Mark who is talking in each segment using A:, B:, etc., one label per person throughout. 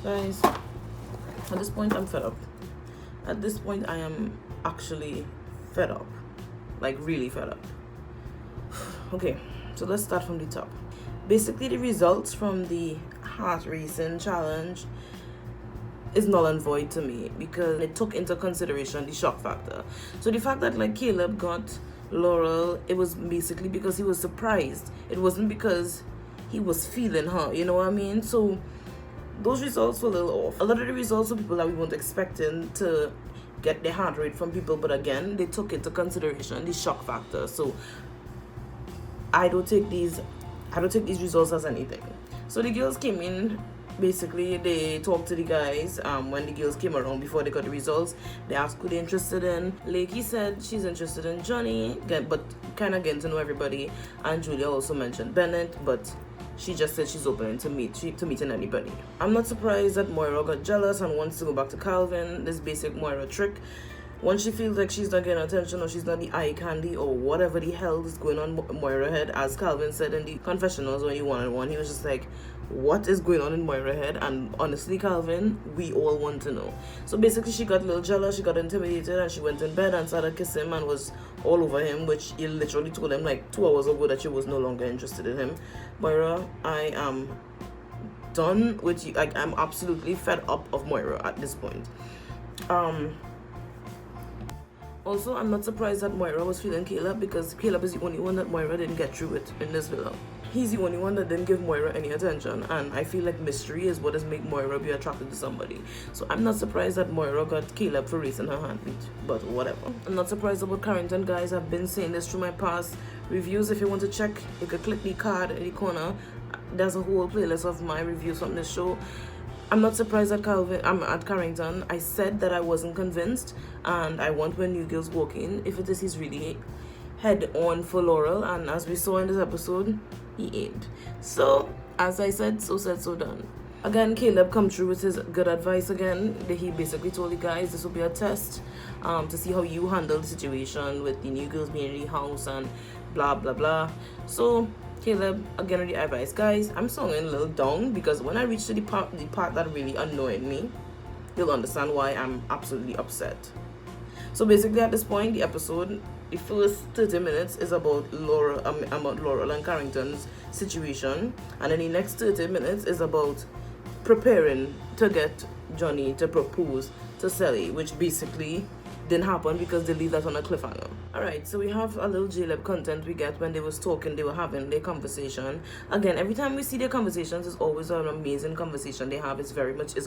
A: Guys, at this point I'm fed up. At this point I am actually fed up. Like really fed up. Okay, so let's start from the top. Basically, the results from the heart racing challenge is null and void to me because it took into consideration the shock factor. So the fact that like Caleb got Laurel, it was basically because he was surprised. It wasn't because he was feeling her, you know what I mean? So those results were a little off. A lot of the results were people that we weren't expecting to get their heart rate from people, but again, they took into consideration the shock factor. So I don't take these results as anything. So the girls came in. Basically, they talked to the guys when the girls came around before they got the results. They asked who they're interested in. Lakey said she's interested in Johnny, but kind of getting to know everybody. And Julia also mentioned Bennett, but she just said she's open to meeting anybody. I'm not surprised that Moira got jealous and wants to go back to Calvin. This basic Moira trick. Once she feels like she's not getting attention or she's not the eye candy or whatever the hell is going on in Moira's head, as Calvin said in the confessionals when he one-on-one, he was just like, what is going on in Moira's head? And honestly, Calvin, we all want to know. So basically, she got a little jealous, she got intimidated, and she went in bed and started kissing him and was all over him, which he literally told him like 2 hours ago that she was no longer interested in him. Moira, I am done with you. Like, I'm absolutely fed up of Moira at this point. Also, I'm not surprised that Moira was feeling Caleb because Caleb is the only one that Moira didn't get through with in this villa. He's the only one that didn't give Moira any attention, and I feel like mystery is what has made Moira be attracted to somebody. So I'm not surprised that Moira got Caleb for raising her heartbeat, but whatever. I'm not surprised about Carrington, guys. I've been saying this through my past reviews. If you want to check, you could click the card in the corner. There's a whole playlist of my reviews from this show. I'm not surprised at Carrington. I said that I wasn't convinced, and I want when new girls walk in, if it is he's really head on for Laurel, and as we saw in this episode, he ain't. So, as I said, so said, so done. Again, Caleb come through with his good advice again. He basically told the guys this will be a test to see how you handle the situation with the new girls being in the house and blah, blah, blah. So, Caleb, again with the advice. Guys, I'm sounding a little down because when I reach to the part that really annoyed me, you'll understand why I'm absolutely upset. So basically at this point, the episode, the first 30 minutes is about Laurel and Carrington's situation, and then the next 30 minutes is about preparing to get Johnny to propose to Cely, which basically didn't happen because they leave that on a cliffhanger. Alright, so we have a little Caleb content we get when they was talking, they were having their conversation. Again, every time we see their conversations, it's always an amazing conversation they have. It's a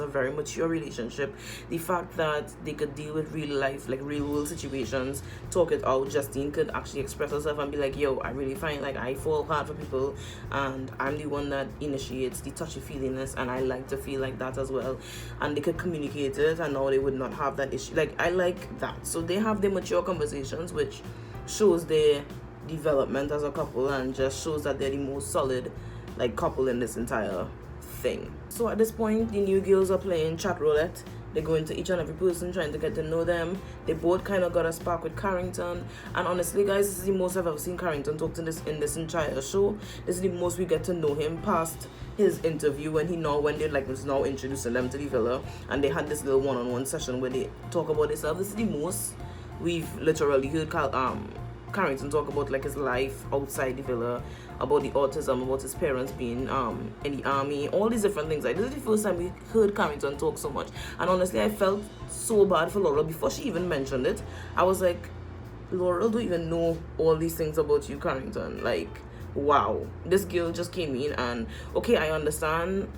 A: very mature relationship. The fact that they could deal with real life, like real world situations, talk it out. Justine could actually express herself and be like, yo, I really find like I fall hard for people and I'm the one that initiates the touchy-feeliness and I like to feel like that as well. And they could communicate it and now they would not have that issue. Like, I like that. So they have their mature conversations, which shows their development as a couple and just shows that they're the most solid like couple in this entire thing. So at this point, the new girls are playing chat roulette. They go into each and every person trying to get to know them. They both kind of got a spark with Carrington, and honestly guys, this is the most I've ever seen Carrington talk to in this entire show. This is the most we get to know him past his interview when they like was now introducing them to the villa and they had this little one-on-one session where they talk about themselves. This is the most we've literally heard Carrington talk about like his life outside the villa, about the autism, about his parents being in the army, all these different things. Like, this is the first time we heard Carrington talk so much, and honestly I felt so bad for Laurel. Before she even mentioned it, I was like, Laurel don't even know all these things about you, Carrington. Like, wow, this girl just came in, and okay, I understand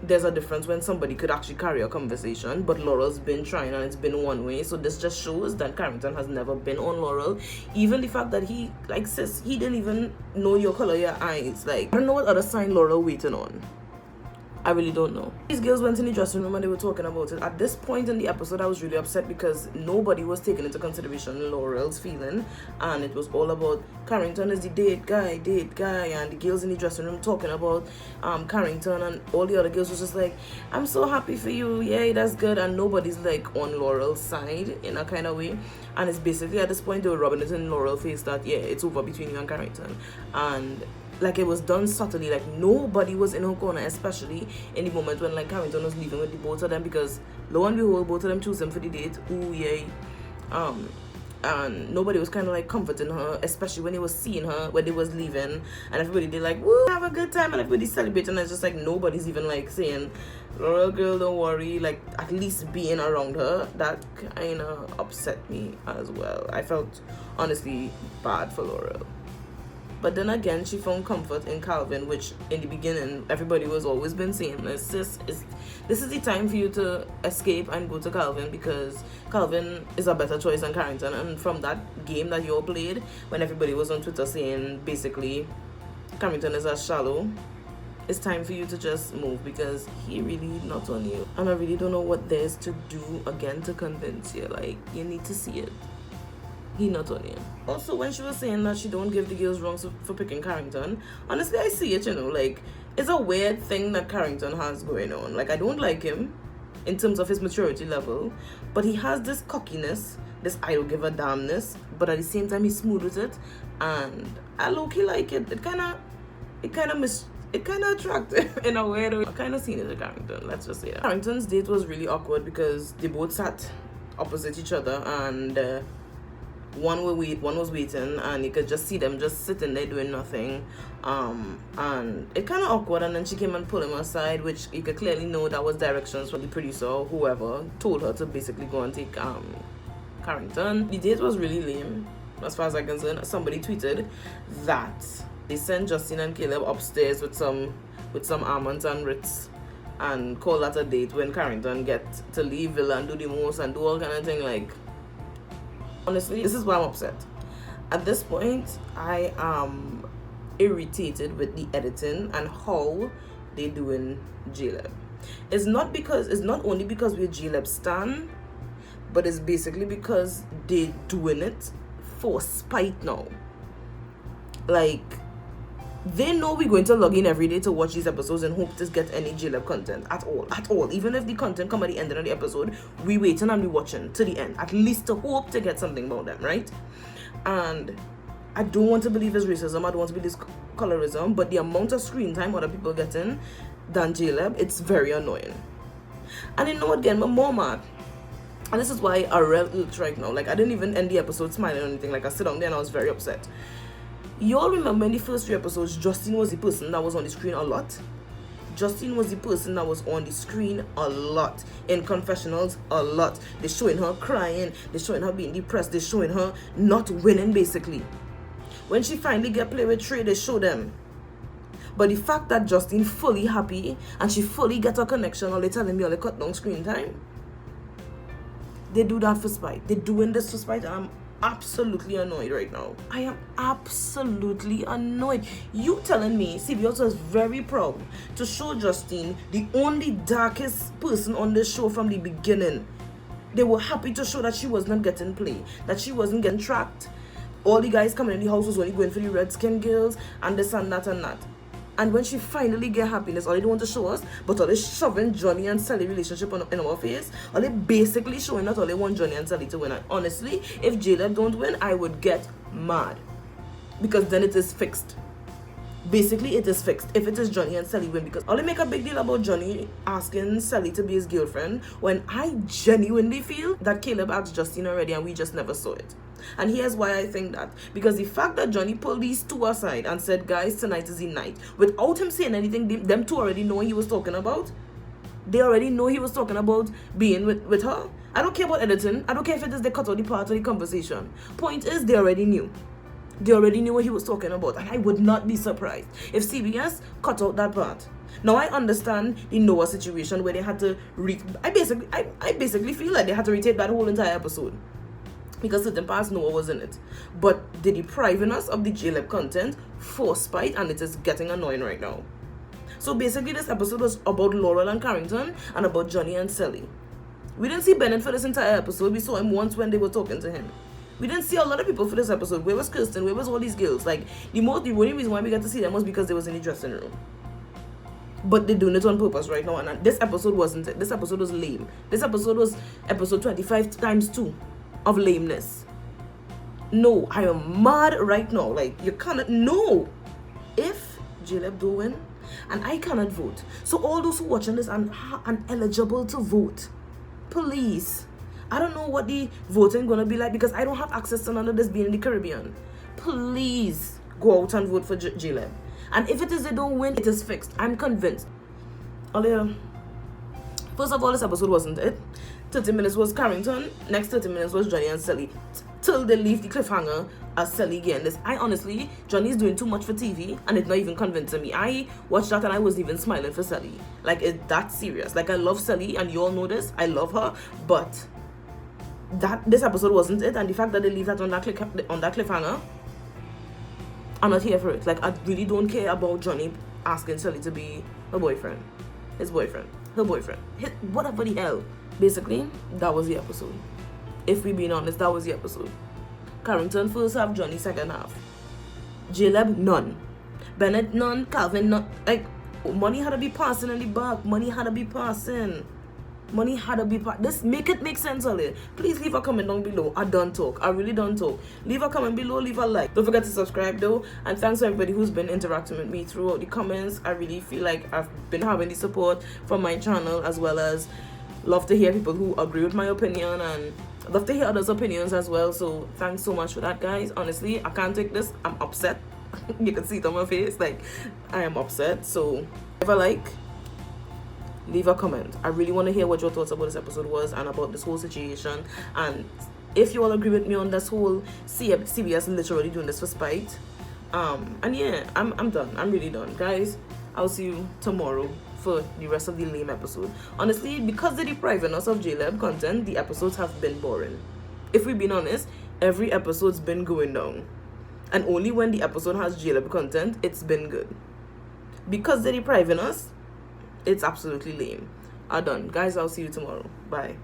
A: there's a difference when somebody could actually carry a conversation, but Laurel's been trying and it's been one way. So this just shows that Carrington has never been on Laurel. Even the fact that he, like, sis, he didn't even know your color, your eyes. Like, I don't know what other sign Laurel waiting on. I really don't know. These girls went in the dressing room and they were talking about it. At this point in the episode, I was really upset because nobody was taking into consideration Laurel's feeling, and it was all about Carrington is the date guy, and the girls in the dressing room talking about Carrington, and all the other girls was just like, I'm so happy for you, yay, that's good, and nobody's like on Laurel's side in a kind of way. And it's basically at this point they were rubbing it in Laurel's face that yeah, it's over between you and Carrington. And like it was done subtly, like nobody was in her corner, especially in the moment when like Carrington was leaving with the both of them, because lo and behold, both of them choose him for the date. Ooh yay. And nobody was kind of like comforting her, especially when they was seeing her when they was leaving, and everybody did like, woo, have a good time, and everybody celebrating, and it's just like nobody's even like saying, Laurel girl, don't worry, like at least being around her. That kind of upset me as well. I felt honestly bad for Laurel. But then again, she found comfort in Calvin, which in the beginning, everybody was always been saying, this is the time for you to escape and go to Calvin, because Calvin is a better choice than Carrington. And from that game that you all played, when everybody was on Twitter saying, basically, Carrington is as shallow, it's time for you to just move, because he really not on you. And I really don't know what there's to do again to convince you. Like, you need to see it. He not on you. Also, when she was saying that she don't give the girls wrong for picking Carrington, honestly, I see it, like, it's a weird thing that Carrington has going on. Like, I don't like him in terms of his maturity level, but he has this cockiness, this I don't give a damnness, but at the same time, he's smooth with it, and I low-key like it. It kind of attractive in a weird way. I kind of seen it with Carrington, let's just say that. Carrington's date was really awkward because they both sat opposite each other, and one was waiting, and you could just see them just sitting there doing nothing, and it kind of awkward. And then she came and pulled him aside, which you could clearly know that was directions from the producer or whoever told her to basically go and take Carrington. The date was really lame as far as I'm concerned. Somebody tweeted that they sent Justine and Caleb upstairs with some almonds and Ritz and call that a date, when Carrington get to leave Villa and do the most and do all kind of thing. Like, honestly, this is why I'm upset. At this point, I am irritated with the editing and how they doing Caleb. It's not only because we're Caleb stan, but it's basically because they doing it for spite now. Like, they know we're going to log in every day to watch these episodes and hope to get any Caleb content at all. Even if the content come at the end of the episode, we waiting and we watching to the end, at least to hope to get something about them, right? And I don't want to believe it's racism, I don't want to believe it's colorism, but the amount of screen time other people getting than Caleb, it's very annoying. And you know what, again, I'm more mad. And this is why I looks right now. Like, I didn't even end the episode smiling or anything. Like, I sit down there and I was very upset. You all remember in the first 3 episodes, Justine was the person that was on the screen a lot. Justine was the person that was on the screen a lot. In confessionals, a lot. They're showing her crying. They're showing her being depressed. They're showing her not winning, basically. When she finally get play with Trey, they show them. But the fact that Justine fully happy and she fully get a connection, or they telling me all they cut down screen time, they do that for spite. They're doing this for spite, and I'm absolutely annoyed right now. I am absolutely annoyed. You telling me CBS was very proud to show Justine the only darkest person on this show from the beginning. They were happy to show that she was not getting play, that she wasn't getting tracked. All the guys coming in the house was only going for the red-skinned girls and this and that and that. And when she finally get happiness, all they don't want to show us, but all they shoving Johnny and Cely relationship in our face, all they basically showing that all they want Johnny and Cely to win. And honestly, if Caleb don't win, I would get mad, because then it is fixed. Basically, it is fixed if it is Johnny and Cely win, because all they make a big deal about Johnny asking Cely to be his girlfriend, when I genuinely feel that Caleb asked Justine already and we just never saw it. And here's why I think that. Because the fact that Johnny pulled these two aside and said, guys, tonight is the night, without him saying anything, them two already know what he was talking about. They already know he was talking about being with her. I don't care about editing. I don't care if it is they cut out the part of the conversation. Point is, they already knew. They already knew what he was talking about. And I would not be surprised if CBS cut out that part. Now, I understand the Noah situation where they had to I basically feel like they had to retake that whole entire episode, because certain parts Noah was in it. But they're depriving us of the Caleb content for spite, and it is getting annoying right now. So basically, this episode was about Laurel and Carrington and about Johnny and Cely. We didn't see Bennett for this entire episode. We saw him once when they were talking to him. We didn't see a lot of people for this episode. Where was Kirsten? Where was all these girls? Like, the only reason why we got to see them was because they was in the dressing room. But they're doing it on purpose right now. And this episode wasn't it. This episode was lame. This episode was episode 25 times 2 of lameness. No, I am mad right now. Like, you cannot. No. If Caleb do win, and I cannot vote. So all those who watching this and ineligible to vote, please. I don't know what the voting gonna be like because I don't have access to none of this being in the Caribbean. Please go out and vote for Caleb. And if it is they don't win, it is fixed. I'm convinced. First of all, this episode wasn't it. 30 minutes was Carrington. Next 30 minutes was Johnny and Cely. Till they leave the cliffhanger as Cely getting this. I honestly, Johnny's doing too much for TV and it's not even convincing me. I watched that and I wasn't even smiling for Cely. Like, it's that serious. Like, I love Cely and you all know this. I love her. But this episode wasn't it. And the fact that they leave that on that cliffhanger, I'm not here for it. Like, I really don't care about Johnny asking Cely to be her boyfriend. His boyfriend. Her boyfriend. Whatever the hell. Basically, that was the episode. If we being honest, that was the episode. Carrington first half, Johnny second half. Caleb, none. Bennett, none. Calvin, none. Like, money had to be passing in the back. Money had to be passing. Money had to be passing. This make it make sense of it. Please leave a comment down below. I done talk. I really done talk. Leave a comment below. Leave a like. Don't forget to subscribe though. And thanks to everybody who's been interacting with me throughout the comments. I really feel like I've been having the support from my channel, as well as love to hear people who agree with my opinion and love to hear others' opinions as well. So thanks so much for that, guys. Honestly, I can't take this. I'm upset. You can see it on my face. Like, I am upset. So if I like, leave a comment. I really want to hear what your thoughts about this episode was and about this whole situation. And if you all agree with me on this whole CBS literally doing this for spite. And yeah, I'm done. I'm really done, guys. I'll see you tomorrow for the rest of the lame episode. Honestly, because they're depriving us of Caleb content, the episodes have been boring. If we've been honest, every episode's been going down. And only when the episode has Caleb content, it's been good. Because they're depriving us, it's absolutely lame. I'm done. Guys, I'll see you tomorrow. Bye.